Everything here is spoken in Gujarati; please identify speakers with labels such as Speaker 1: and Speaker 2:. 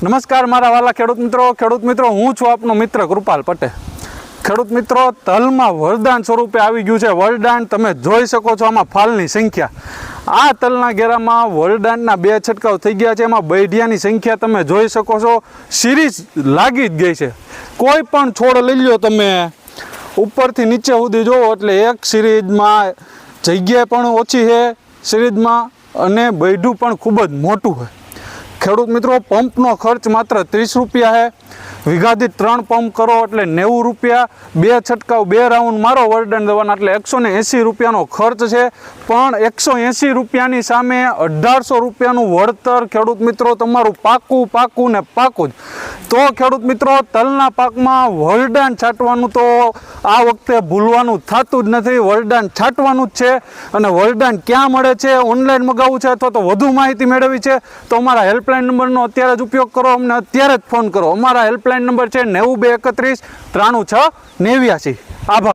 Speaker 1: નમસ્કાર મારા વાલા ખેડૂત મિત્રો હું છું આપનો મિત્ર કૃપાલ પટેલ। ખેડૂત મિત્રો, તલમાં વરદાન સ્વરૂપે આવી ગયું છે વરદાન। તમે જોઈ શકો છો આમાં ફાલની સંખ્યા। આ તલના ઘેરામાં વરદાનના 2 છંટકાવ થઈ ગયા છે। એમાં બૈઢિયાની સંખ્યા તમે જોઈ શકો છો, સિરીઝ લાગી જ ગઈ છે। કોઈ પણ છોડ લઈ લો તમે, ઉપરથી નીચે સુધી જોવો એટલે એક સિરીઝમાં જગ્યા પણ ઓછી છે સિરીઝમાં, અને બૈઢું પણ ખૂબ જ મોટું છે। ખેડૂત મિત્રો, પંપનો ખર્ચ માત્ર 30 રૂપિયા છે। વીઘા દીઠ 3 પંપ કરો એટલે 90 રૂપિયા, 2 છંટકાવ 2 રાઉન્ડ મારો વરદાન દવાના એટલે 180 રૂપિયાનો ખર્ચ છે। પણ 180 રૂપિયાની સામે 1800 રૂપિયાનું વળતર ખેડૂત મિત્રો તમારું પાકું ને પાકું જ। તો ખેડૂત મિત્રો, તલના પાકમાં વરદાન છાંટવાનું તો આ વખતે ભૂલવાનું થતું જ નથી। વરદાન છાંટવાનું જ છે। અને વરદાન ક્યાં મળે છે, ઓનલાઈન મગાવવું છે અથવા તો વધુ માહિતી મેળવવી છે તો અમારા હેલ્પલાઇન નંબરનો અત્યારે જ ઉપયોગ કરો, અમને અત્યારે જ ફોન કરો। અમારા હેલ્પલાઇન નંબર છે 9231 93 6 89। આભાર।